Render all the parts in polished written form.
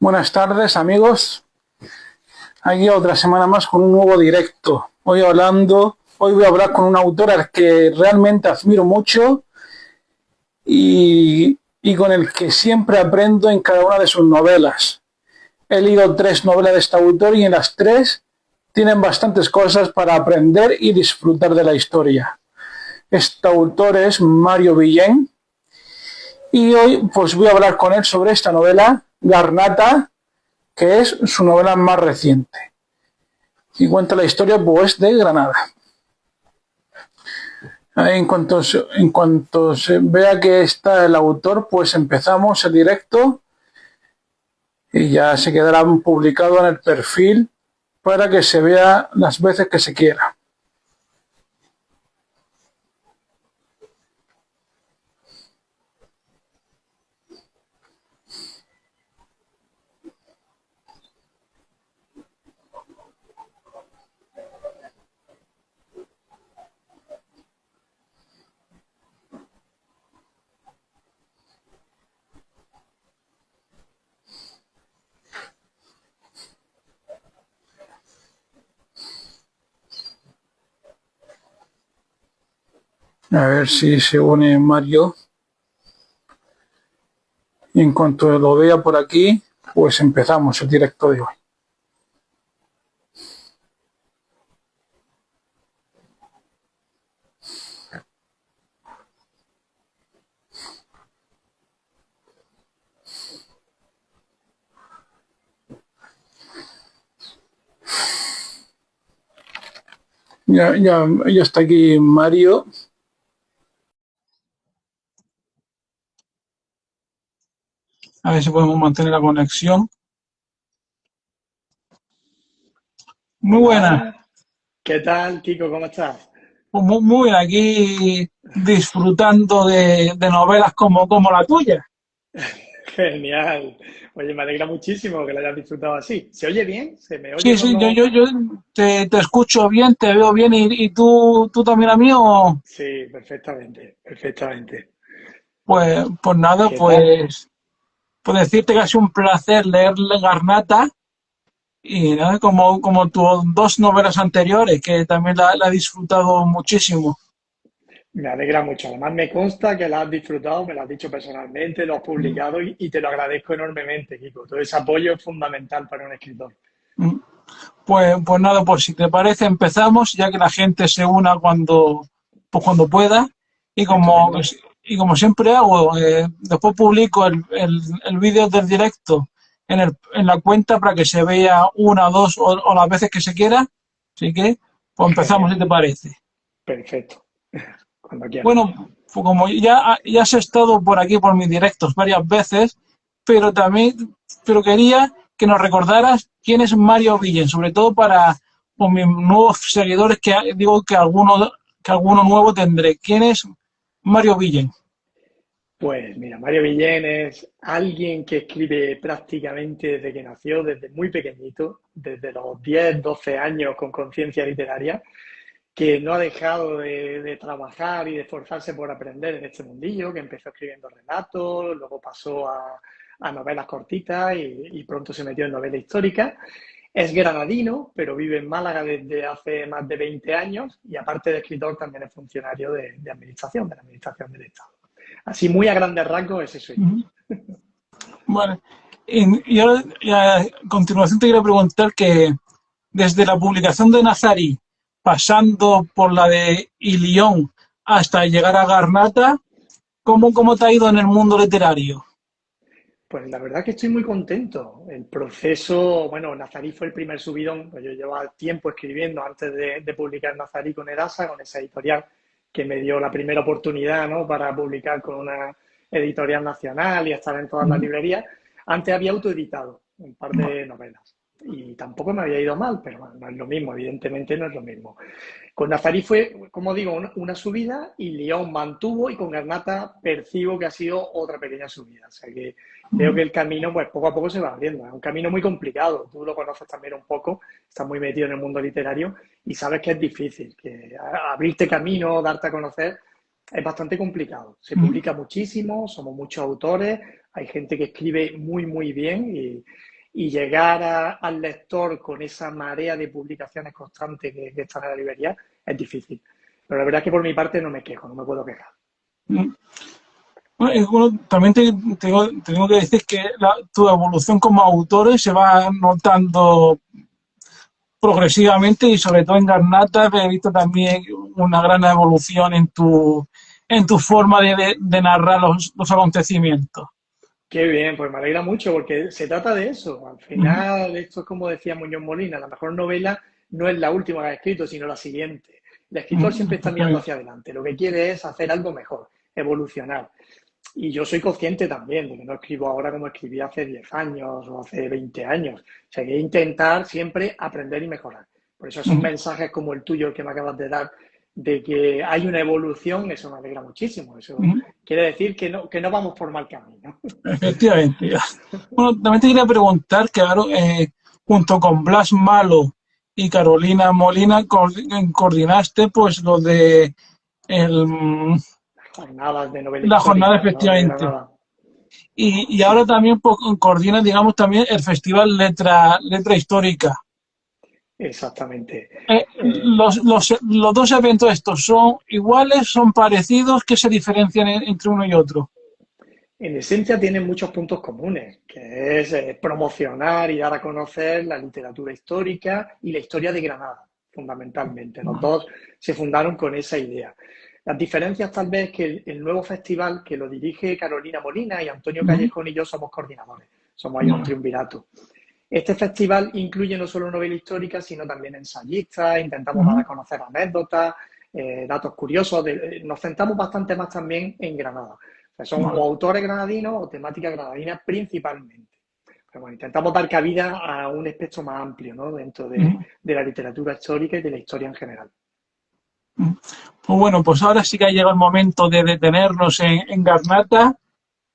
Buenas tardes, amigos. Aquí otra semana más con un nuevo directo. Hoy voy a hablar con un autor al que realmente admiro mucho y con el que siempre aprendo en cada una de sus novelas. He leído 3 novelas de este autor y en las 3 tienen bastantes cosas para aprender y disfrutar de la historia. Este autor es Mario Villén y hoy pues voy a hablar con él sobre esta novela, Garnata, que es su novela más reciente. Y cuenta la historia pues de Granada. En cuanto se vea que está el autor, pues empezamos el directo y ya se quedará publicado en el perfil para que se vea las veces que se quiera. A ver si se une Mario. Y en cuanto lo vea por aquí, pues empezamos el directo de hoy. Ya está aquí Mario. A ver si podemos mantener la conexión. Muy buena. Hola, ¿qué tal, Kiko? ¿Cómo estás? Pues muy bien, aquí disfrutando de novelas como la tuya. Genial. Oye, me alegra muchísimo que lo hayas disfrutado así. ¿Se oye bien? ¿Se me oye Sí, con sí, yo, los...? yo, yo te escucho bien, te veo bien y tú también a mí, o Sí, perfectamente, perfectamente. pues nada, ¿Qué tal? pues decirte que ha sido un placer leer Garnata y nada, como tus 2 novelas anteriores, que también la he disfrutado muchísimo. Me alegra mucho. Además, me consta que la has disfrutado, me lo has dicho personalmente, lo has publicado y te lo agradezco enormemente, Kiko. Todo ese apoyo es fundamental para un escritor. Pues nada, pues si te parece empezamos, ya que la gente se una cuando pueda y como, Estupendo. y como siempre hago, después publico el vídeo del directo en la cuenta para que se vea una, dos o las veces que se quiera. Así que, pues empezamos si Genial. te parece. Perfecto. Cuando quieras. Bueno, pues como ya has estado por aquí por mis directos varias veces, pero quería que nos recordaras quién es Mario Guillén, sobre todo para pues, mis nuevos seguidores, que digo que alguno nuevo tendré. ¿Quién es Mario Guillén? Pues mira, Mario Villén es alguien que escribe prácticamente desde que nació, desde muy pequeñito, desde los 10, 12 años con conciencia literaria, que no ha dejado de trabajar y de esforzarse por aprender en este mundillo, que empezó escribiendo relatos, luego pasó a novelas cortitas y pronto se metió en novela histórica. Es granadino, pero vive en Málaga desde hace más de 20 años y aparte de escritor también es funcionario de administración, de la Administración del Estado. Así muy a grandes rasgos, ese soy yo. Bueno, y ahora, a continuación te quiero preguntar que desde la publicación de Nazari, pasando por la de Ilión hasta llegar a Garnata, ¿cómo te ha ido en el mundo literario? Pues la verdad que estoy muy contento. El proceso, bueno, Nazarí fue el primer subidón, pues yo llevaba tiempo escribiendo antes de publicar Nazarí con Erasa, con esa editorial que me dio la primera oportunidad, ¿no? Para publicar con una editorial nacional y estar en todas las librerías. Antes había autoeditado un par de novelas y tampoco me había ido mal, pero bueno, no es lo mismo, evidentemente no es lo mismo. Con Nazarí fue, como digo, una subida y Lyon mantuvo y con Garnata percibo que ha sido otra pequeña subida. O sea que veo que el camino, pues poco a poco se va abriendo. Es un camino muy complicado. Tú lo conoces también un poco, estás muy metido en el mundo literario y sabes que es difícil, que abrirte camino, darte a conocer, es bastante complicado. Se publica muchísimo, somos muchos autores, hay gente que escribe muy, muy bien y llegar al lector con esa marea de publicaciones constantes que están en la librería es difícil. Pero la verdad es que por mi parte no me quejo, no me puedo quejar. Bueno, bueno, también tengo que decir que tu evolución como autor se va notando progresivamente y sobre todo en Garnata he visto también una gran evolución en tu forma de narrar los acontecimientos. Qué bien, pues me alegra mucho porque se trata de eso. Al final, esto es como decía Muñoz Molina, la mejor novela no es la última que ha escrito, sino la siguiente. El escritor siempre está mirando hacia adelante, lo que quiere es hacer algo mejor, evolucionar. Y yo soy consciente también de que no escribo ahora como escribí hace 10 años o hace 20 años. O sea, que intentar siempre aprender y mejorar. Por eso esos mensajes como el tuyo que me acabas de dar, de que hay una evolución, eso me alegra muchísimo. Eso quiere decir que no vamos por mal camino. Efectivamente. Bueno, también te quería preguntar que claro, junto con Blas Malo y Carolina Molina coordinaste pues lo de Jornadas de novela la jornada, histórica, ¿no? De efectivamente. Granada. Y Sí, ahora también coordina, digamos, también el Festival Letra Histórica. exactamente. Los dos eventos estos son iguales, son parecidos, ¿qué se diferencian entre uno y otro? En esencia tienen muchos puntos comunes, que es promocionar y dar a conocer la literatura histórica y la historia de Granada, fundamentalmente. Los dos se fundaron con esa idea. Las diferencias tal vez que el nuevo festival, que lo dirige Carolina Molina y Antonio Callejón y yo somos coordinadores, somos ahí un triunvirato. Este festival incluye no solo novela histórica, sino también ensayistas, intentamos dar a conocer anécdotas, datos curiosos, nos centramos bastante más también en Granada. O sea, son o autores granadinos o temáticas granadinas principalmente. Pero bueno, intentamos dar cabida a un espectro más amplio, ¿no? Dentro de la literatura histórica y de la historia en general. Pues bueno, pues ahora sí que ha llegado el momento de detenernos en Garnata.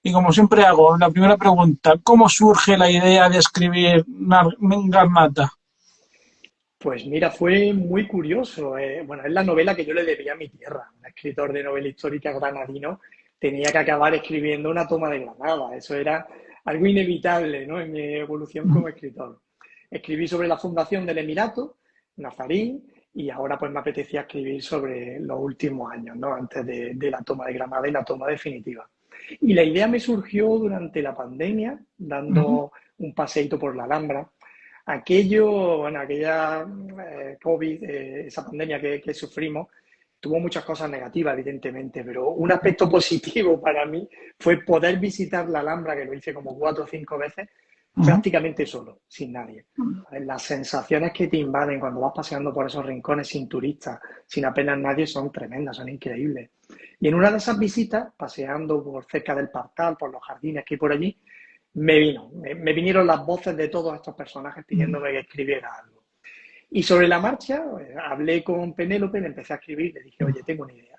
Y como siempre hago, la primera pregunta, ¿cómo surge la idea de escribir Garnata? Pues mira, fue muy curioso. Bueno, es la novela que yo le debía a mi tierra. Un escritor de novela histórica granadino tenía que acabar escribiendo una toma de Granada. Eso era algo inevitable, ¿no? En mi evolución como escritor. Escribí sobre la fundación del Emirato, Nazarí, y ahora pues me apetecía escribir sobre los últimos años, ¿no? Antes de la toma de Granada y la toma definitiva. Y la idea me surgió durante la pandemia, dando un paseíto por la Alhambra. Aquello, bueno, aquella COVID, esa pandemia que sufrimos, tuvo muchas cosas negativas, evidentemente, pero un aspecto positivo para mí fue poder visitar la Alhambra, que lo hice como 4 o 5 veces, prácticamente solo, sin nadie. Las sensaciones que te invaden cuando vas paseando por esos rincones sin turistas, sin apenas nadie, son tremendas, son increíbles. Y en una de esas visitas, paseando por cerca del Partal, por los jardines que hay por allí, me vinieron las voces de todos estos personajes pidiéndome que escribiera algo. Y sobre la marcha, hablé con Penélope, le empecé a escribir, le dije, oye, tengo una idea.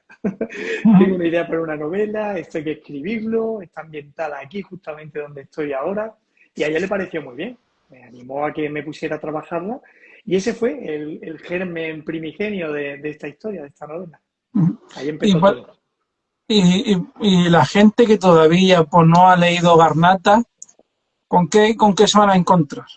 Tengo una idea para una novela, esto hay que escribirlo, está ambientada aquí, justamente donde estoy ahora. Y a ella le pareció muy bien. Me animó a que me pusiera a trabajarla. Y ese fue el germen primigenio de esta historia, de esta novela. Ahí Y, empezó todo. y la gente que todavía pues, no ha leído Garnata, con qué se van a encontrar?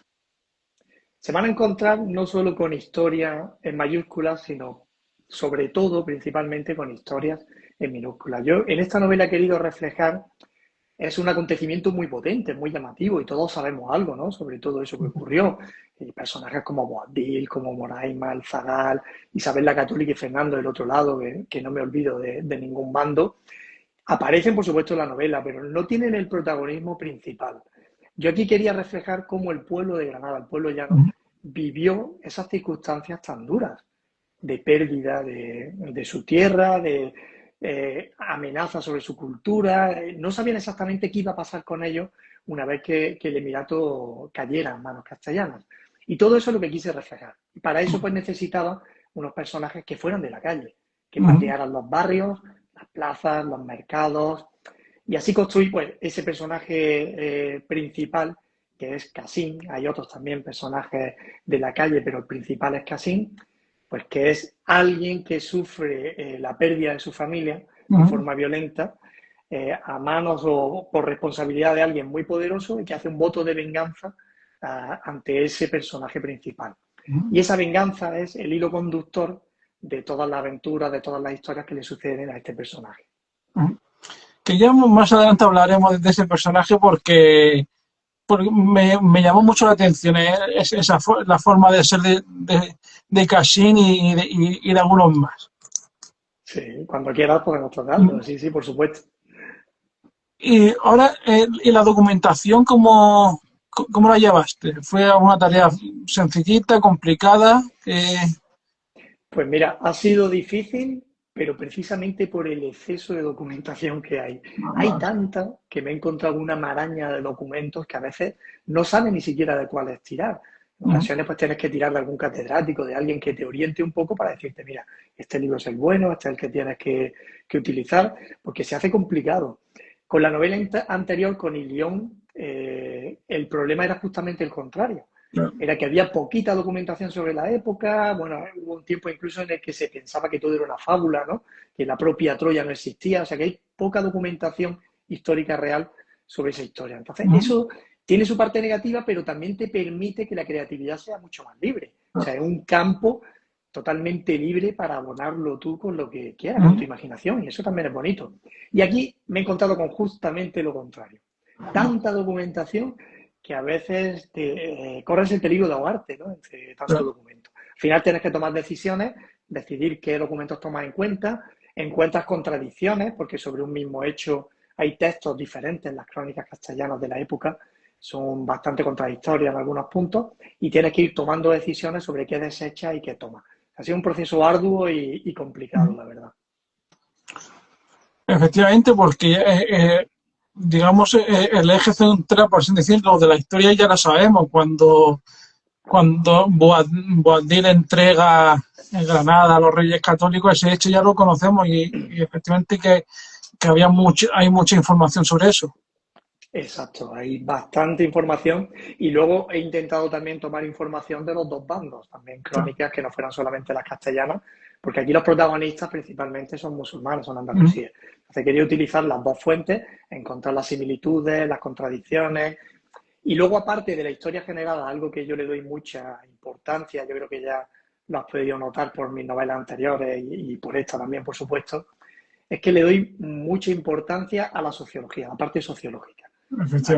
Se van a encontrar no solo con historias en mayúsculas, sino sobre todo, principalmente, con historias en minúsculas. Yo en esta novela he querido reflejar, es un acontecimiento muy potente, muy llamativo, y todos sabemos algo, ¿no? Sobre todo eso que ocurrió. Y personajes como Boabdil, como Moraima, Alzagal, Isabel la Católica y Fernando del otro lado, que no me olvido de ningún bando, aparecen, por supuesto, en la novela, pero no tienen el protagonismo principal. Yo aquí quería reflejar cómo el pueblo de Granada, el pueblo llano, vivió esas circunstancias tan duras de pérdida de su tierra, de amenazas sobre su cultura. No sabían exactamente qué iba a pasar con ellos una vez que el Emirato cayera en manos castellanas. Y todo eso es lo que quise reflejar. Y para eso pues necesitaba unos personajes que fueran de la calle, que patearan los barrios, las plazas, los mercados. Y así construí pues, ese personaje principal, que es Cassim. Hay otros también personajes de la calle, pero el principal es Cassim, pues que es alguien que sufre la pérdida de su familia de forma violenta, a manos o por responsabilidad de alguien muy poderoso y que hace un voto de venganza ante ese personaje principal. Y esa venganza es el hilo conductor de todas las aventuras, de todas las historias que le suceden a este personaje. Que ya más adelante hablaremos de ese personaje porque me llamó mucho la atención la forma de ser de Cashin y de algunos más. Sí, cuando quieras podemos tocarlo, sí, por supuesto. Y ahora, ¿y la documentación cómo la llevaste? ¿Fue una tarea sencillita, complicada? Pues mira, ha sido difícil, pero precisamente por el exceso de documentación que hay. Hay tanta que me he encontrado una maraña de documentos que a veces no sabes ni siquiera de cuáles tirar. En ocasiones pues tienes que tirar de algún catedrático, de alguien que te oriente un poco para decirte, mira, este libro es el bueno, este es el que tienes que utilizar, porque se hace complicado. Con la novela anterior, con Ilión, el problema era justamente el contrario. Era que había poquita documentación sobre la época, bueno, hubo un tiempo incluso en el que se pensaba que todo era una fábula, ¿no? Que la propia Troya no existía, o sea que hay poca documentación histórica real sobre esa historia. Entonces, eso tiene su parte negativa, pero también te permite que la creatividad sea mucho más libre. O sea, es un campo totalmente libre para abonarlo tú con lo que quieras, con tu imaginación, y eso también es bonito. Y aquí me he encontrado con justamente lo contrario. Tanta documentación que a veces corres el peligro de ahogarte, ¿no? Entre tanto documento. Al final tienes que tomar decisiones, decidir qué documentos tomas en cuenta, encuentras contradicciones, porque sobre un mismo hecho hay textos diferentes, las crónicas castellanas de la época son bastante contradictorias en algunos puntos, y tienes que ir tomando decisiones sobre qué desechas y qué tomas. Ha sido un proceso arduo y complicado, la verdad. Efectivamente, porque digamos el eje central, por así decirlo, de la historia ya la sabemos. Cuando Boabdil entrega en Granada a los Reyes Católicos, ese hecho ya lo conocemos y efectivamente que hay mucha información sobre eso. Exacto, hay bastante información y luego he intentado también tomar información de los dos bandos, también crónicas que no fueran solamente las castellanas, porque aquí los protagonistas principalmente son musulmanes, son andalusíes. Entonces quería utilizar las dos fuentes, encontrar las similitudes, las contradicciones y luego aparte de la historia generada, algo que yo le doy mucha importancia, yo creo que ya lo has podido notar por mis novelas anteriores y por esta también, por supuesto, es que le doy mucha importancia a la sociología, a la parte sociológica.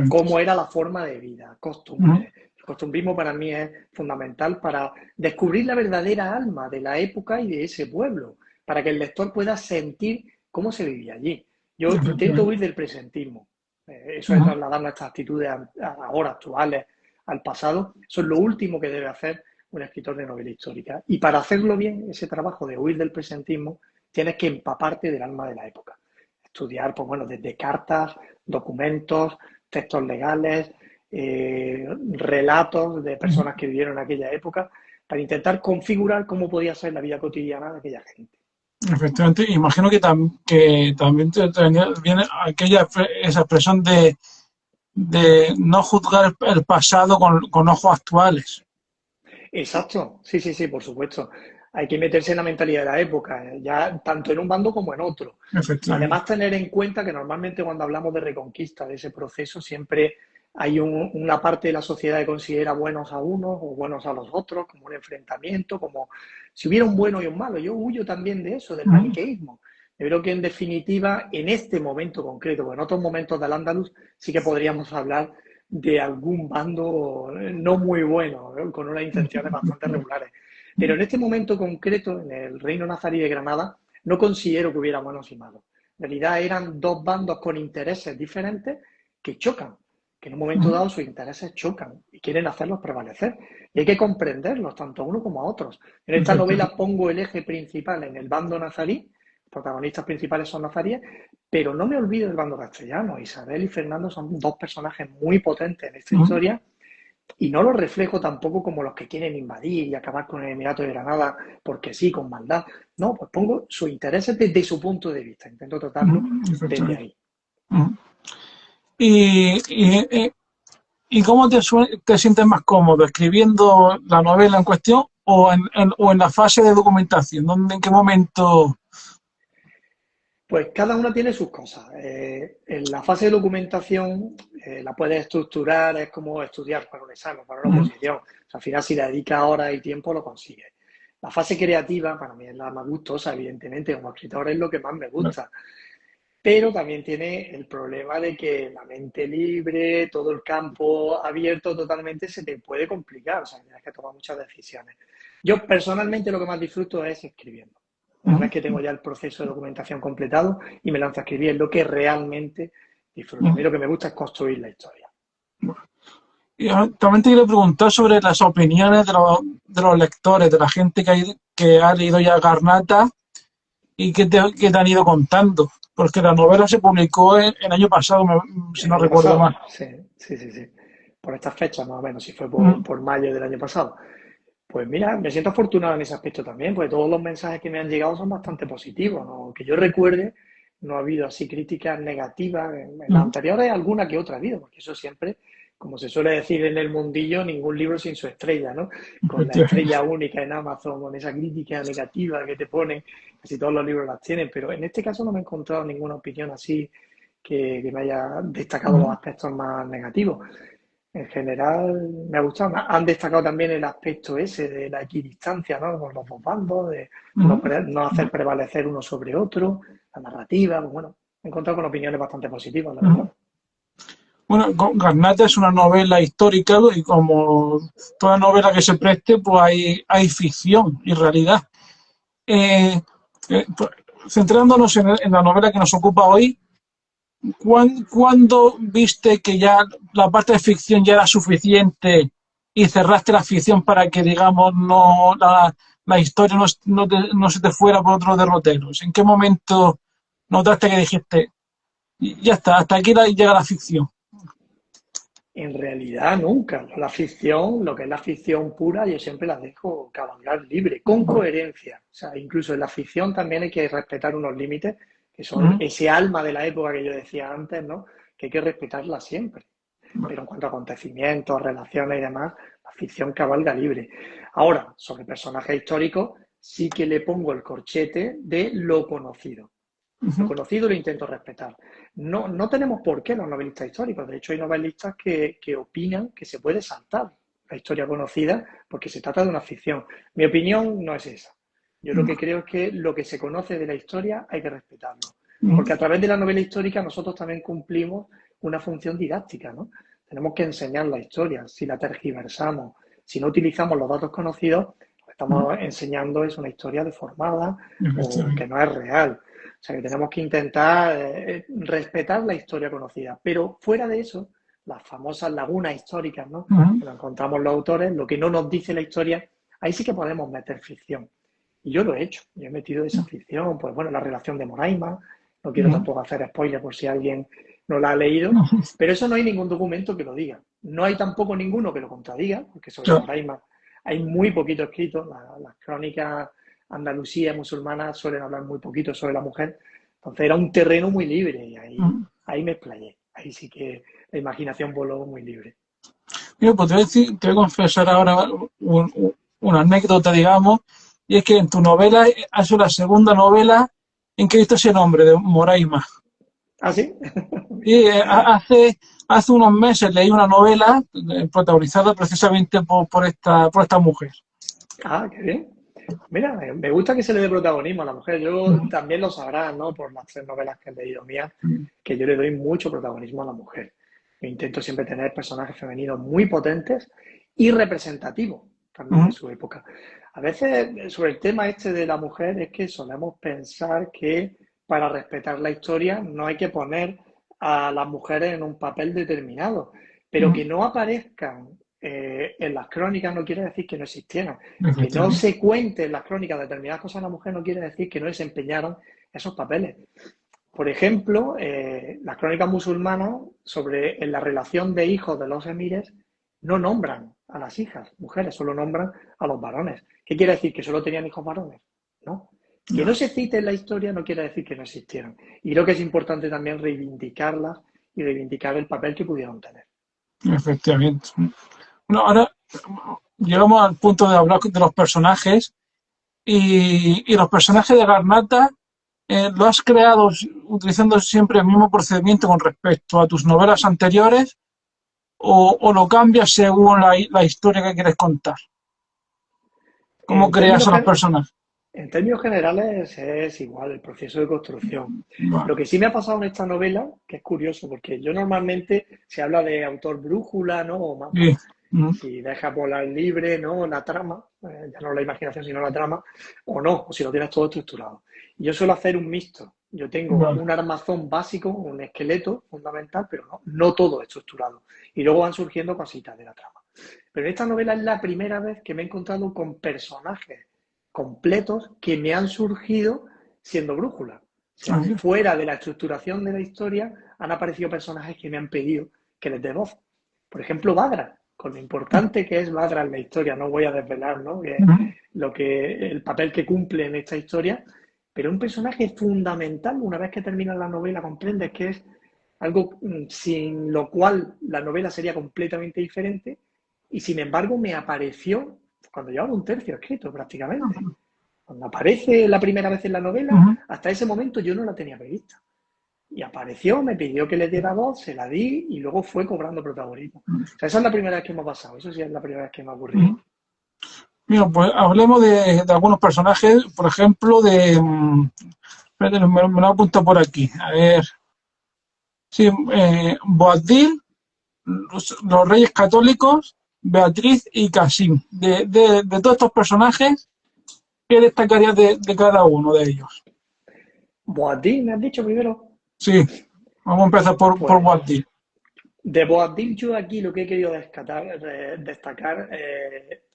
Cómo era la forma de vida, costumbres. El costumbrismo para mí es fundamental para descubrir la verdadera alma de la época y de ese pueblo, para que el lector pueda sentir cómo se vivía allí. Yo intento huir del presentismo. Eso es trasladar nuestras actitudes ahora actuales al pasado. Eso es lo último que debe hacer un escritor de novela histórica. Y para hacerlo bien, ese trabajo de huir del presentismo, tienes que empaparte del alma de la época. Estudiar, pues bueno, desde cartas, documentos, textos legales, relatos de personas que vivieron en aquella época, para intentar configurar cómo podía ser la vida cotidiana de aquella gente. Efectivamente, imagino que también viene esa expresión de no juzgar el pasado con ojos actuales. Exacto, sí, por supuesto. Hay que meterse en la mentalidad de la época, ya tanto en un bando como en otro. Además, tener en cuenta que normalmente cuando hablamos de reconquista, de ese proceso, siempre hay una parte de la sociedad que considera buenos a unos o buenos a los otros, como un enfrentamiento, como si hubiera un bueno y un malo. Yo huyo también de eso, del maniqueísmo. Yo creo que en definitiva, en este momento concreto, o en otros momentos del Andaluz, sí que podríamos hablar de algún bando no muy bueno, ¿no? Con unas intenciones bastante regulares. Pero en este momento concreto, en el reino nazarí de Granada, no considero que hubiera buenos y malos. En realidad eran dos bandos con intereses diferentes que chocan, que en un momento dado sus intereses chocan y quieren hacerlos prevalecer. Y hay que comprenderlos, tanto a uno como a otros. En esta novela pongo el eje principal en el bando nazarí, los protagonistas principales son nazaríes, pero no me olvido del bando castellano. Isabel y Fernando son dos personajes muy potentes en esta historia y no los reflejo tampoco como los que quieren invadir y acabar con el Emirato de Granada porque sí, con maldad. No, pues pongo sus intereses desde su punto de vista. Intento tratarlo desde ahí. ¿Y cómo te sientes más cómodo? ¿Escribiendo la novela en cuestión o en la fase de documentación? ¿En qué momento? Pues cada una tiene sus cosas. En la fase de documentación la puedes estructurar, es como estudiar para un examen, para una oposición. O sea, al final, si le dedicas horas y tiempo, lo consigues. La fase creativa, para mí, es la más gustosa, evidentemente, como escritor es lo que más me gusta. Pero también tiene el problema de que la mente libre, todo el campo abierto totalmente, se te puede complicar. O sea, tienes que tomar muchas decisiones. Yo, personalmente, lo que más disfruto es escribiendo. Una vez que tengo ya el proceso de documentación completado y me lanzo a escribir, es lo que realmente disfruto. A mí lo que me gusta es construir la historia. Y también te quiero preguntar sobre las opiniones de los lectores, de la gente que ha leído ya Garnata y que te han ido contando. Porque la novela se publicó el año pasado, si no recuerdo mal. Sí. Por estas fechas, más o menos, si fue por mayo del año pasado. Pues mira, me siento afortunado en ese aspecto también, porque todos los mensajes que me han llegado son bastante positivos, ¿no? Que yo recuerde, no ha habido así críticas negativas. En las anteriores alguna que otra ha habido, porque eso siempre, como se suele decir en el mundillo, ningún libro sin su estrella, ¿no? Con la estrella única en Amazon, con esa crítica negativa que te ponen, casi todos los libros las tienen, pero en este caso no me he encontrado ninguna opinión así que me haya destacado los aspectos más negativos. En general me ha gustado. Han destacado también el aspecto ese de la equidistancia, ¿no? Con los dos bandos, de no hacer prevalecer uno sobre otro, la narrativa. Pues bueno, he encontrado con opiniones bastante positivas, la verdad. Bueno, Garnata es una novela histórica y como toda novela que se preste, pues hay ficción y realidad. Centrándonos en la novela que nos ocupa hoy, ¿cuándo viste que ya la parte de ficción ya era suficiente y cerraste la ficción para que, digamos, la historia no se te fuera por otros derroteros? ¿En qué momento notaste que dijiste, ya está, hasta aquí llega la ficción? En realidad nunca. La ficción, lo que es la ficción pura, yo siempre la dejo cabalgar libre, con coherencia. O sea, incluso en la ficción también hay que respetar unos límites, que son ese alma de la época que yo decía antes, ¿no? Que hay que respetarla siempre. Pero en cuanto a acontecimientos, relaciones y demás, la ficción cabalga libre. Ahora, sobre personajes históricos, sí que le pongo el corchete de lo conocido. Lo conocido lo intento respetar. No tenemos por qué los novelistas históricos. De hecho, hay novelistas que opinan que se puede saltar la historia conocida porque se trata de una ficción. Mi opinión no es esa. Yo lo que creo es que lo que se conoce de la historia hay que respetarlo. Porque a través de la novela histórica nosotros también cumplimos una función didáctica, ¿no? Tenemos que enseñar la historia. Si la tergiversamos, si no utilizamos los datos conocidos, lo que estamos enseñando es una historia deformada o que no es real. O sea, que tenemos que intentar respetar la historia conocida. Pero fuera de eso, las famosas lagunas históricas, ¿no? Que nos encontramos los autores, lo que no nos dice la historia, ahí sí que podemos meter ficción. Y yo lo he hecho. Yo he metido esa ficción, pues bueno, la relación de Moraima. No quiero tampoco hacer spoiler por si alguien no la ha leído, pero eso no hay ningún documento que lo diga. No hay tampoco ninguno que lo contradiga, porque sobre Moraima hay muy poquito escrito. Las crónicas Andalusía musulmanas suelen hablar muy poquito sobre la mujer. Entonces era un terreno muy libre y ahí me explayé. Ahí sí que la imaginación voló muy libre. Mira, pues te voy a confesar ahora una anécdota, digamos, y es que en tu novela ha sido la segunda novela en que he visto ese nombre de Moraima. ¿Ah, sí? Y hace unos meses leí una novela protagonizada precisamente por esta mujer. Ah, qué bien. Mira, me gusta que se le dé protagonismo a la mujer. Yo también lo sabrás, ¿no? Por las 3 novelas que he leído mías, que yo le doy mucho protagonismo a la mujer. Yo intento siempre tener personajes femeninos muy potentes y representativos también de su época. A veces, sobre el tema este de la mujer, es que solemos pensar que para respetar la historia no hay que poner a las mujeres en un papel determinado, pero que no aparezcan en las crónicas no quiere decir que no existieran. Que no se cuenten en las crónicas determinadas cosas de la mujer no quiere decir que no desempeñaran esos papeles. Por ejemplo, las crónicas musulmanas sobre la relación de hijos de los emires no nombran a las hijas, mujeres, solo nombran a los varones. ¿Qué quiere decir? ¿Que solo tenían hijos varones? No. Que no se cite en la historia no quiere decir que no existieran. Y creo que es importante también reivindicarlas y reivindicar el papel que pudieron tener. Efectivamente. Bueno, ahora llegamos al punto de hablar de los personajes y los personajes de Garnata lo has creado utilizando siempre el mismo procedimiento con respecto a tus novelas anteriores o lo cambias según la historia que quieres contar? ¿Cómo En creas términos, a los personajes? en términos generales es igual el proceso de construcción. Vale. Lo que sí me ha pasado en esta novela, que es curioso, porque yo normalmente se habla de autor brújula, ¿no? O mapa. Sí. Si dejas volar libre, ¿no? La trama, ya no la imaginación, sino la trama, o no, o si lo tienes todo estructurado. Y yo suelo hacer un mixto. Yo tengo Vale. un armazón básico, un esqueleto fundamental, pero no todo estructurado. Y luego van surgiendo cositas de la trama. Pero en esta novela es la primera vez que me he encontrado con personajes completos que me han surgido siendo brújula. O sea, Así. fuera de la estructuración de la historia, han aparecido personajes que me han pedido que les dé voz. Por ejemplo, Bagra, con lo importante que es Bagra en la historia, no voy a desvelar, ¿no? El papel que cumple en esta historia, pero un personaje fundamental, una vez que termina la novela, comprendes que es algo sin lo cual la novela sería completamente diferente, y sin embargo me apareció cuando llevaba un tercio escrito prácticamente. Cuando aparece la primera vez en la novela, hasta ese momento yo no la tenía prevista. Y apareció, me pidió que le diera voz, se la di y luego fue cobrando protagonismo. O sea, esa es la primera vez que me ha pasado, eso sí es la primera vez que me ha ocurrido. Mira, pues hablemos de algunos personajes, por ejemplo, espérate, me lo apunto por aquí. A ver. Sí, Boabdil, los Reyes Católicos, Beatriz y Casim. De todos estos personajes, ¿qué destacarías de cada uno de ellos? Boabdil, ¿me has dicho primero? Sí, vamos a empezar por Pues Boabdil. de Boabdil yo aquí lo que he querido destacar,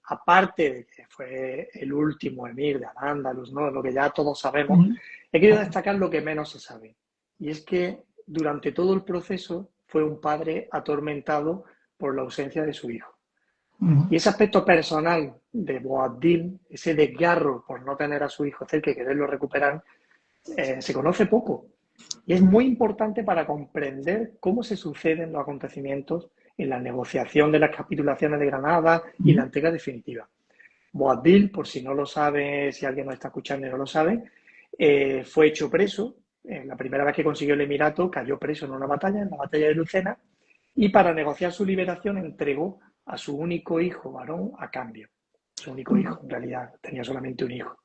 aparte de que fue el último emir de Al-Ándalus, ¿no? Lo que ya todos sabemos, he querido destacar lo que menos se sabe. Y es que durante todo el proceso fue un padre atormentado por la ausencia de su hijo. Y ese aspecto personal de Boabdil, ese desgarro por no tener a su hijo cerca y quererlo recuperar, se conoce poco. Y es muy importante para comprender cómo se suceden los acontecimientos en la negociación de las capitulaciones de Granada y la entrega definitiva. Boabdil, por si no lo sabe, si alguien nos está escuchando y no lo sabe, fue hecho preso. La primera vez que consiguió el Emirato cayó preso en una batalla, en la batalla de Lucena, y para negociar su liberación entregó a su único hijo varón a cambio. Su único hijo, en realidad, tenía solamente un hijo.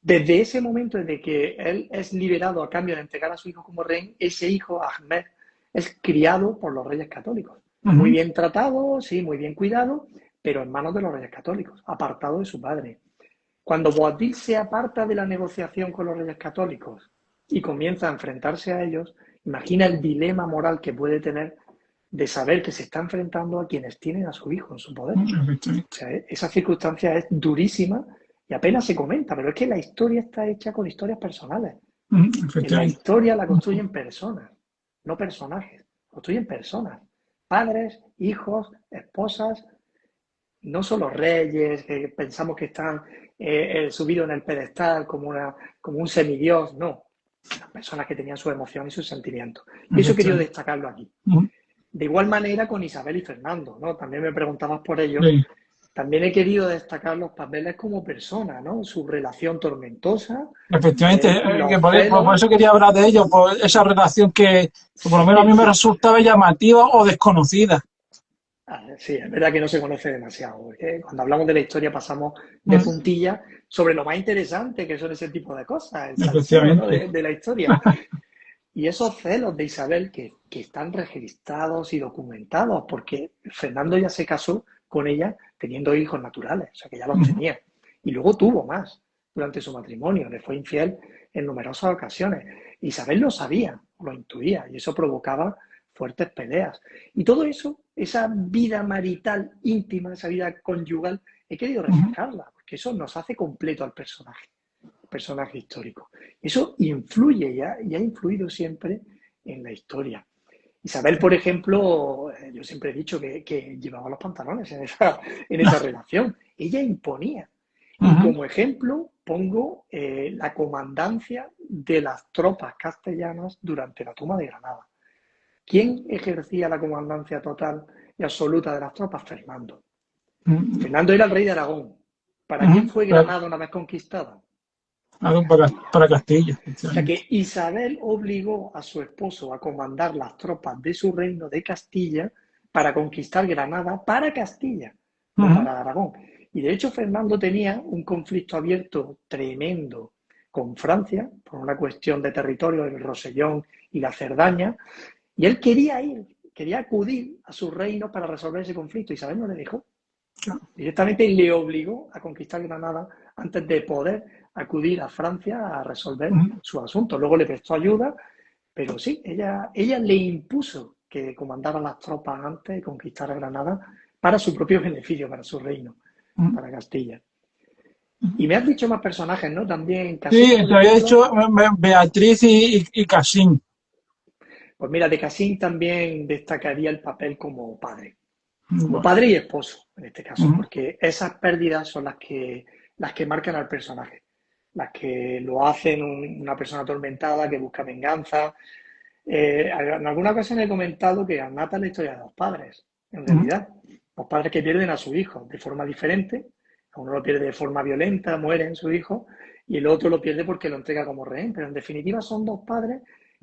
Desde ese momento, desde que él es liberado a cambio de entregar a su hijo como rey, ese hijo, Ahmed, es criado por los reyes católicos. Muy bien tratado, sí, muy bien cuidado, pero en manos de los reyes católicos, apartado de su padre. Cuando Boabdil se aparta de la negociación con los reyes católicos y comienza a enfrentarse a ellos, imagina el dilema moral que puede tener de saber que se está enfrentando a quienes tienen a su hijo en su poder. O sea, esa circunstancia es durísima y apenas se comenta, pero es que la historia está hecha con historias personales. En la historia la construyen personas, no personajes, construyen personas, padres, hijos, esposas, no solo reyes que pensamos que están subidos en el pedestal como un semidios, no, las personas que tenían sus emociones y sus sentimientos. Y eso quería destacarlo aquí. De igual manera con Isabel y Fernando, ¿no? También me preguntabas por ello. Sí. También he querido destacar los papeles como persona, ¿no? Su relación tormentosa. Efectivamente, por eso quería hablar de ello, por esa relación que por lo menos a mí me resultaba llamativa o desconocida. Sí, es verdad que no se conoce demasiado, porque cuando hablamos de la historia pasamos de puntilla sobre lo más interesante que son ese tipo de cosas, el salseo, ¿no? de la historia. Y esos celos de Isabel que están registrados y documentados, porque Fernando ya se casó con ella teniendo hijos naturales, o sea que ya los tenía. Y luego tuvo más durante su matrimonio, le fue infiel en numerosas ocasiones. Isabel lo sabía, lo intuía, y eso provocaba fuertes peleas. Y todo eso, esa vida marital íntima, esa vida conyugal, he querido reflejarla, porque eso nos hace completo al personaje histórico. Eso influye y ha influido siempre en la historia. Isabel, por ejemplo, yo siempre he dicho que llevaba los pantalones en esa relación. Ella imponía. Y como ejemplo pongo la comandancia de las tropas castellanas durante la toma de Granada. ¿Quién ejercía la comandancia total y absoluta de las tropas? Fernando. Fernando era el rey de Aragón. ¿Para quién fue Granada una vez conquistada? Para Castilla. O sea que Isabel obligó a su esposo a comandar las tropas de su reino de Castilla para conquistar Granada para Castilla, no para Aragón. Y de hecho Fernando tenía un conflicto abierto tremendo con Francia por una cuestión de territorio, el Rosellón y la Cerdaña, y él quería acudir a su reino para resolver ese conflicto. Isabel no le dejó. Directamente le obligó a conquistar Granada antes de poder acudir a Francia a resolver su asunto. Luego le prestó ayuda, pero sí, ella le impuso que comandara las tropas antes de conquistar Granada para su propio beneficio, para su reino, para Castilla. Y me has dicho más personajes, ¿no? También Casín. Sí, te había dicho Beatriz y Casín. Pues mira, de Casín también destacaría el papel como padre. Como padre y esposo, en este caso, porque esas pérdidas son las que marcan al personaje, las que lo hacen una persona atormentada que busca venganza. En alguna ocasión he comentado que Garnata es la historia de dos padres, en realidad. Dos padres que pierden a su hijo de forma diferente. Uno lo pierde de forma violenta, muere en su hijo, y el otro lo pierde porque lo entrega como rehén. Pero en definitiva son dos padres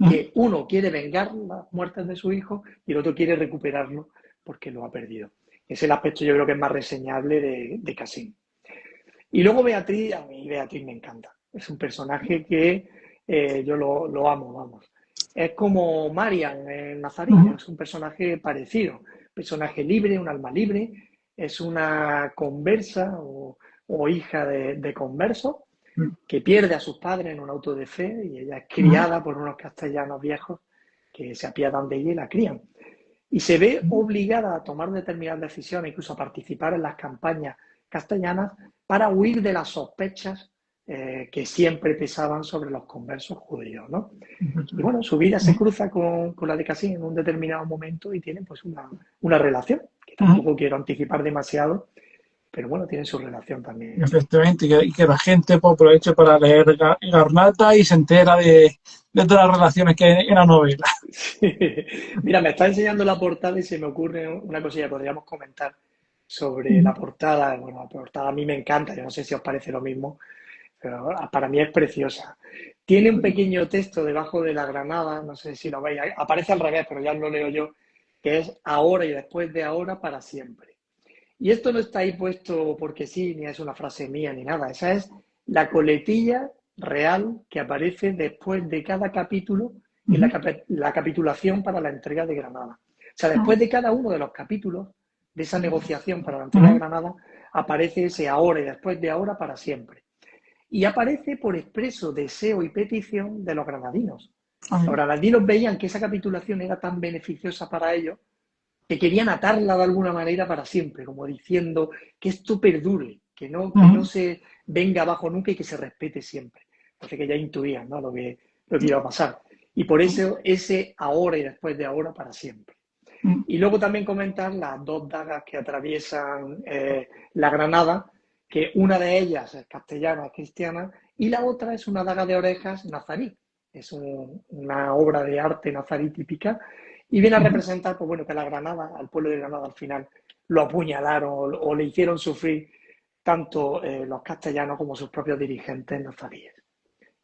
que uno quiere vengar las muertes de su hijo y el otro quiere recuperarlo porque lo ha perdido. Ese es el aspecto, yo creo, que es más reseñable de Casín. Y luego Beatriz, a mí Beatriz me encanta. Es un personaje que yo lo amo, vamos. Es como Marian en Nazarí, es un personaje parecido. Personaje libre, un alma libre, es una conversa o hija de converso que pierde a sus padres en un auto de fe y ella es criada por unos castellanos viejos que se apiadan de ella y la crían. Y se ve obligada a tomar determinadas decisiones, incluso a participar en las campañas castellanas para huir de las sospechas que siempre pesaban sobre los conversos judíos, ¿no? Y bueno, su vida se cruza con la de Casín en un determinado momento y tienen pues una relación, que tampoco quiero anticipar demasiado, pero bueno, tiene su relación también. Efectivamente, y que la gente pues, aproveche para leer Garnata y se entera de todas las relaciones que hay en la novela. Sí. Mira, me está enseñando la portada y se me ocurre una cosilla que podríamos comentar sobre la portada. Bueno, la portada a mí me encanta, yo no sé si os parece lo mismo, pero para mí es preciosa. Tiene un pequeño texto debajo de la granada, no sé si lo veis, aparece al revés, pero ya lo leo yo, que es ahora y después de ahora para siempre. Y esto no está ahí puesto porque sí, ni es una frase mía ni nada. Esa es la coletilla real que aparece después de cada capítulo en la capitulación para la entrega de Granada. O sea, después de cada uno de los capítulos de esa negociación para la entrega de Granada, aparece ese ahora y después de ahora para siempre. Y aparece por expreso deseo y petición de los granadinos. Los granadinos veían que esa capitulación era tan beneficiosa para ellos que querían atarla de alguna manera para siempre, como diciendo que esto perdure, que no se venga abajo nunca y que se respete siempre. Parece que ya intuían, ¿no? lo que iba a pasar. Y por eso ese ahora y después de ahora para siempre. Y luego también comentar las dos dagas que atraviesan la Granada, que una de ellas es castellana, cristiana, y la otra es una daga de orejas nazarí. Es una obra de arte nazarí típica y viene a representar, pues bueno, que la Granada, al pueblo de Granada al final, lo apuñalaron o le hicieron sufrir tanto los castellanos como sus propios dirigentes nazaríes.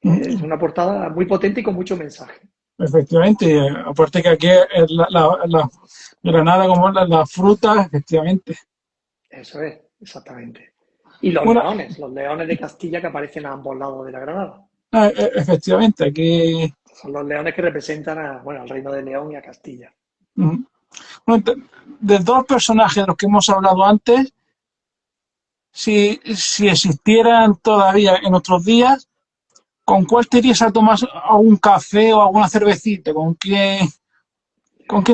Es una portada muy potente y con mucho mensaje. Efectivamente, aparte que aquí es la Granada como la fruta, efectivamente. Eso es, exactamente. Y los leones de Castilla que aparecen a ambos lados de la Granada. Efectivamente, aquí... Son los leones que representan al reino de León y a Castilla. Bueno, de todos los personajes de los que hemos hablado antes, si existieran todavía en otros días, ¿con cuál te irías a tomar un café o alguna cervecita? ¿Con quién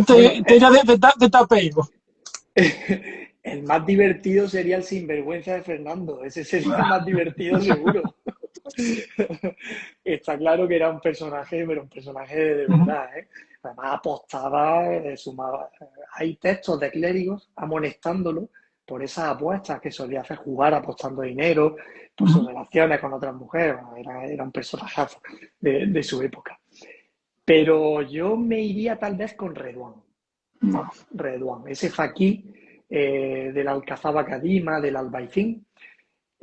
te irías de tapeo? El más divertido sería el sinvergüenza de Fernando. Ese sería el más divertido seguro. Está claro que era un personaje, pero un personaje de verdad, ¿eh? Además apostaba, sumaba. Hay textos de clérigos amonestándolo por esas apuestas que solía hacer, jugar apostando dinero, por sus relaciones con otras mujeres. Era un personajazo de su época. Pero yo me iría tal vez con Reduán. Reduán, ese faquí del Alcazaba Cadima, del Albaicín.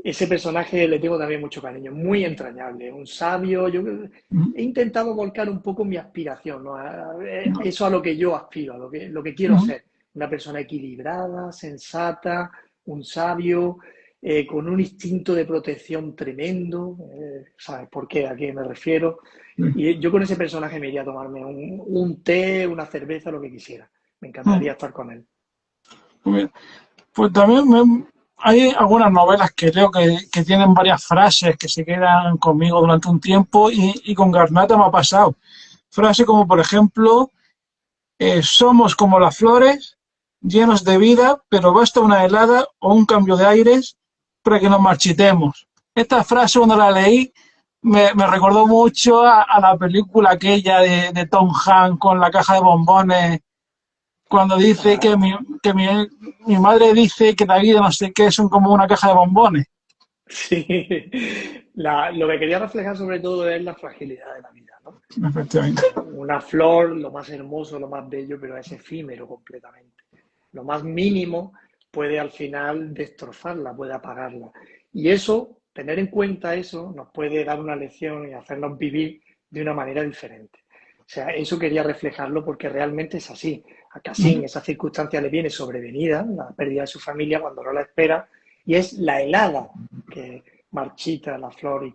Ese personaje le tengo también mucho cariño, muy entrañable, un sabio. Yo he intentado volcar un poco mi aspiración, ¿no? Eso a lo que yo aspiro, a lo que quiero ser, una persona equilibrada, sensata, un sabio, con un instinto de protección tremendo, ¿sabes por qué? ¿A qué me refiero? Y yo con ese personaje me iría a tomarme un té, una cerveza, lo que quisiera. Me encantaría estar con él. Pues también hay algunas novelas que leo que tienen varias frases que se quedan conmigo durante un tiempo y con Garnata me ha pasado. Frases como, por ejemplo, somos como las flores, llenos de vida, pero basta una helada o un cambio de aires para que nos marchitemos. Esta frase, cuando la leí, me recordó mucho a la película aquella de Tom Hanks con la caja de bombones, cuando dice Ah, mi madre dice que la vida no sé qué son como una caja de bombones. sí, lo que quería reflejar sobre todo es la fragilidad de la vida, ¿no? Efectivamente. Una flor, lo más hermoso, lo más bello, pero es efímero completamente. Lo más mínimo puede al final destrozarla, puede apagarla. Y eso, tener en cuenta eso, nos puede dar una lección y hacernos vivir de una manera diferente. O sea, eso quería reflejarlo porque realmente es así. A Cassim esa circunstancia le viene sobrevenida, la pérdida de su familia cuando no la espera, y es la helada que marchita la flor y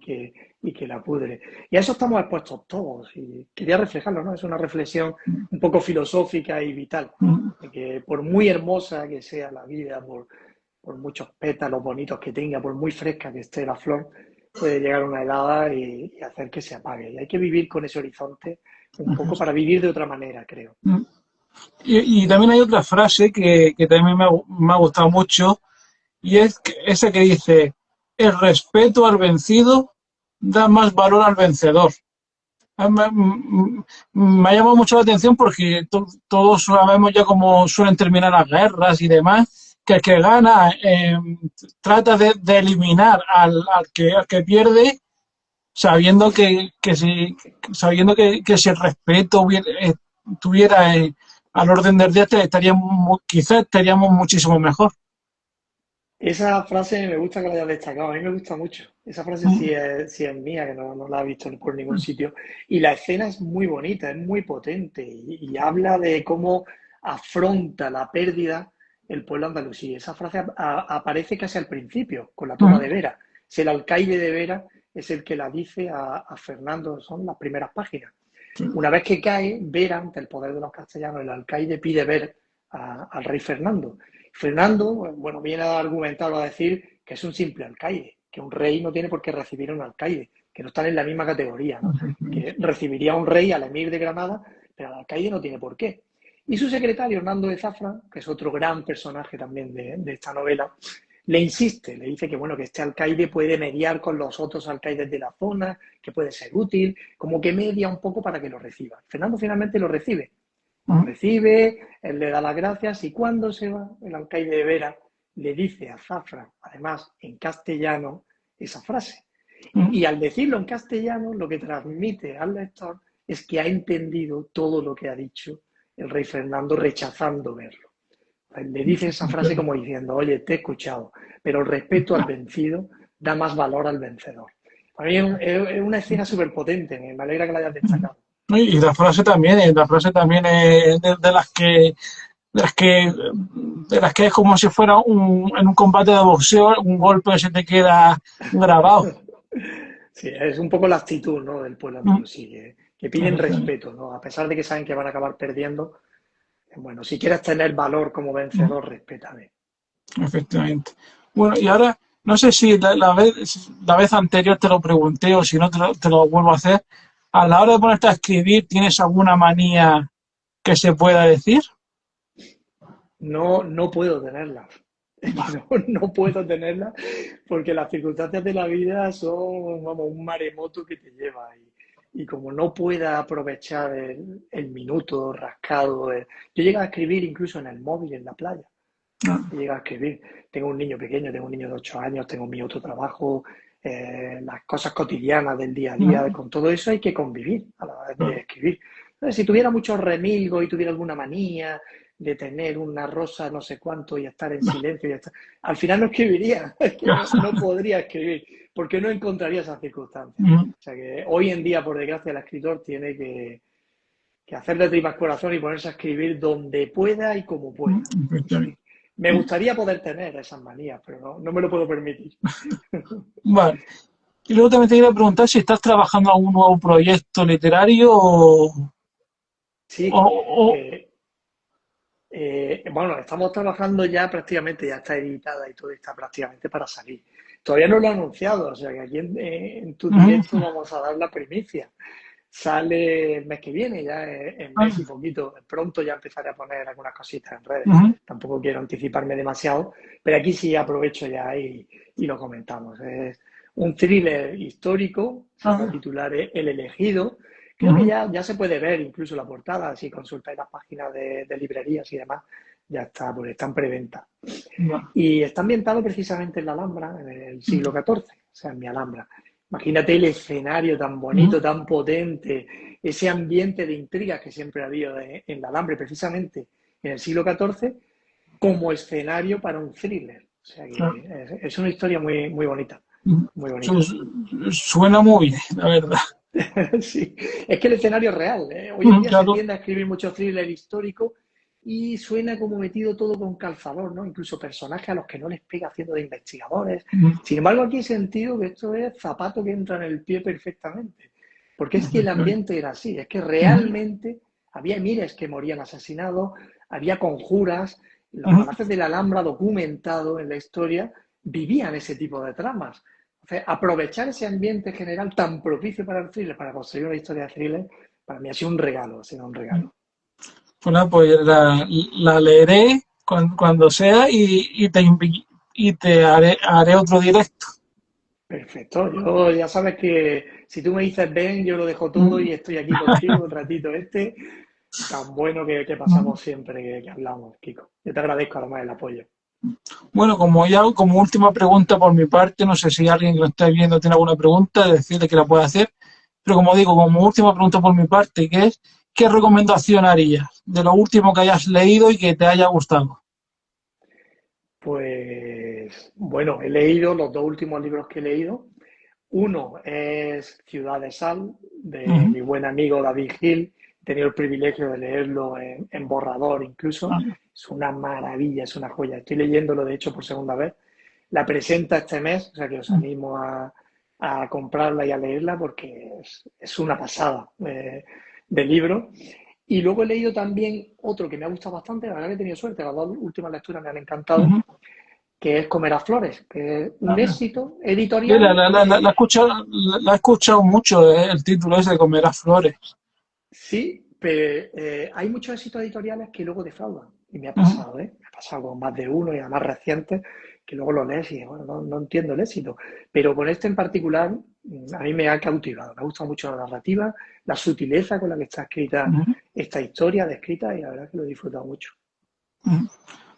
que la pudre. Y a eso estamos expuestos todos. Y quería reflejarlo, ¿no? Es una reflexión un poco filosófica y vital, de que por muy hermosa que sea la vida, por muchos pétalos bonitos que tenga, por muy fresca que esté la flor, puede llegar una helada y hacer que se apague. Y hay que vivir con ese horizonte un poco para vivir de otra manera, creo. Y también hay otra frase que también me ha gustado mucho, y es esa que dice, el respeto al vencido da más valor al vencedor. Me ha llamado mucho la atención porque todos sabemos ya cómo suelen terminar las guerras y demás, que el que gana trata de eliminar al que pierde, sabiendo que si el respeto tuviera al orden del día, quizás estaríamos muchísimo mejor. Esa frase me gusta que la hayas destacado, a mí me gusta mucho. Esa frase sí es mía, que no la he visto por ningún sitio. Y la escena es muy bonita, es muy potente y habla de cómo afronta la pérdida el pueblo andalusí. Esa frase aparece casi al principio, con la toma de Vera. Es el alcaide de Vera, es el que la dice a Fernando, son las primeras páginas. Una vez que cae Vera ante el poder de los castellanos, el alcaide pide ver al rey Fernando. Fernando, bueno, viene a argumentar o a decir que es un simple alcaide, que un rey no tiene por qué recibir a un alcaide, que no están en la misma categoría, ¿no? Que recibiría a un rey al emir de Granada, pero al alcaide no tiene por qué. Y su secretario, Hernando de Zafra, que es otro gran personaje también de esta novela, le insiste, le dice que bueno, que este alcaide puede mediar con los otros alcaides de la zona, que puede ser útil, como que media un poco para que lo reciba. Fernando finalmente lo recibe, él le da las gracias y cuando se va, el alcaide de Vera le dice a Zafra, además en castellano, esa frase. Y al decirlo en castellano, lo que transmite al lector es que ha entendido todo lo que ha dicho el rey Fernando rechazando verlo. Le dice esa frase como diciendo, oye, te he escuchado, pero el respeto al vencido da más valor al vencedor. Para mí es una escena súper potente, me alegra que la hayas destacado. Y la frase también es de las que es como si fuera en un combate de boxeo, un golpe que se te queda grabado. Sí, es un poco la actitud, ¿no?, del pueblo andalusí, que piden respeto, ¿no? A pesar de que saben que van a acabar perdiendo. Bueno, si quieres tener valor como vencedor, respétame. Efectivamente. Bueno, y ahora, no sé si la vez anterior te lo pregunté o si no te lo vuelvo a hacer. A la hora de ponerte a escribir, ¿tienes alguna manía que se pueda decir? No, no puedo tenerla. No, no puedo tenerla porque las circunstancias de la vida son, vamos, un maremoto que te lleva. Y como no pueda aprovechar el minuto rascado, yo llego a escribir incluso en el móvil, en la playa. Llega a escribir. Tengo un niño pequeño, tengo un niño de 8 años, tengo mi otro trabajo, las cosas cotidianas del día a día, con todo eso hay que convivir a la vez de escribir. Entonces, si tuviera mucho remilgo y tuviera alguna manía de tener una rosa no sé cuánto y estar en silencio, al final no escribiría, es que no podría escribir, porque no encontraría esas circunstancias. O sea que hoy en día, por desgracia, el escritor tiene que que hacer de tripas corazón y ponerse a escribir donde pueda y como pueda. Efectivamente. Me gustaría poder tener esas manías, pero no me lo puedo permitir. Vale. Y luego también te quería preguntar si estás trabajando en algún nuevo proyecto literario Sí, o- bueno, estamos trabajando ya prácticamente, ya está editada y todo está prácticamente para salir. Todavía no lo he anunciado, o sea que aquí en tu directo vamos a dar la primicia. Sale el mes que viene, ya en mes y poquito. Pronto ya empezaré a poner algunas cositas en redes. Tampoco quiero anticiparme demasiado, pero aquí sí aprovecho ya y lo comentamos. Es un thriller histórico, se va a titular El Elegido. Creo que ya se puede ver incluso la portada, si consultáis las páginas de librerías y demás, ya está, porque está en preventa. Y está ambientado precisamente en la Alhambra, en el siglo XIV, o sea, en mi Alhambra. Imagínate el escenario tan bonito, tan potente, ese ambiente de intrigas que siempre ha habido en la Alhambra, precisamente en el siglo XIV, como escenario para un thriller. O sea que es una historia muy, muy bonita. Muy bonita. Suena muy bien, la verdad. Sí, es que el escenario es real. Hoy en día se tiende a escribir mucho thriller histórico y suena como metido todo con calzador, ¿no? Incluso personajes a los que no les pega haciendo de investigadores. Sin embargo, aquí he sentido que esto es zapato que entra en el pie perfectamente. Porque es que el ambiente era así, es que realmente había miles que morían asesinados, había conjuras, los palacios de la Alhambra documentado en la historia vivían ese tipo de tramas. Entonces, aprovechar ese ambiente general tan propicio para el thriller, para construir una historia de thriller, para mí ha sido un regalo, ha sido un regalo. Bueno, pues la leeré cuando sea y te haré otro directo. Perfecto. Yo ya sabes que si tú me dices ven, yo lo dejo todo y estoy aquí contigo un ratito tan bueno que pasamos siempre que hablamos, Kiko. Yo te agradezco además el apoyo. Bueno, como última pregunta por mi parte, no sé si alguien que lo esté viendo tiene alguna pregunta, decirle que la puede hacer, pero como digo, como última pregunta por mi parte, que es, ¿qué recomendación harías de lo último que hayas leído y que te haya gustado? Pues bueno, he leído los dos últimos libros que he leído. Uno es Ciudad de Sal, de mi buen amigo David Hill. He tenido el privilegio de leerlo en borrador incluso. Es una maravilla, es una joya. Estoy leyéndolo, de hecho, por segunda vez. La presenta este mes, o sea que os animo a comprarla y a leerla porque es una pasada de libro. Y luego he leído también otro que me ha gustado bastante, la verdad que he tenido suerte, las dos últimas lecturas me han encantado, que es Comerás Flores, que es un éxito editorial. La he escuchado mucho, el título ese de Comerás Flores. Sí, pero hay muchos éxitos editoriales que luego defraudan. Y me ha pasado, Me ha pasado con más de uno y además recientes, que luego lo lees y bueno, no entiendo el éxito. Pero con este en particular, a mí me ha cautivado. Me ha gustado mucho la narrativa, la sutileza con la que está escrita esta historia descrita y la verdad es que lo he disfrutado mucho.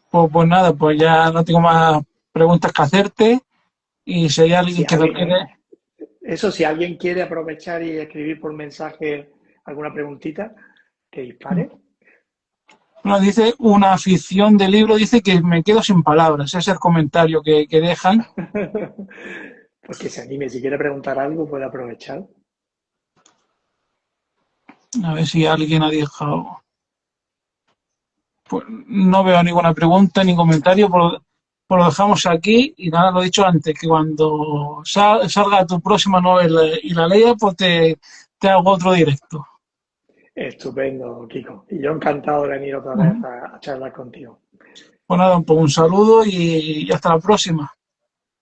Pues nada, pues ya no tengo más preguntas que hacerte y si hay alguien que lo quiere... Eso, si alguien quiere aprovechar y escribir por mensaje alguna preguntita, que dispare. Bueno, dice una afición de libro, dice que me quedo sin palabras, ese es el comentario que dejan. Pues que se anime, si quiere preguntar algo puede aprovechar. A ver si alguien ha dejado... Pues no veo ninguna pregunta ni comentario, pues lo dejamos aquí y nada, lo he dicho antes, que cuando salga tu próxima novela y la lea, pues te hago otro directo. Estupendo, Kiko. Y yo encantado de venir otra vez a charlar contigo. Pues nada, pues un saludo y hasta la próxima.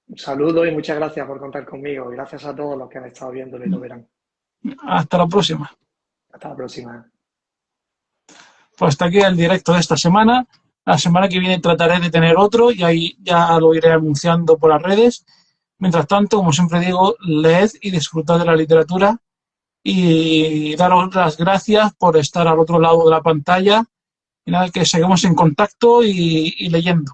Un saludo y muchas gracias por contar conmigo. Gracias a todos los que han estado viéndolo y lo verán. Hasta la próxima. Hasta la próxima. Pues hasta aquí el directo de esta semana. La semana que viene trataré de tener otro y ahí ya lo iré anunciando por las redes. Mientras tanto, como siempre digo, leed y disfrutad de la literatura y daros las gracias por estar al otro lado de la pantalla. Y nada, que seguimos en contacto y leyendo.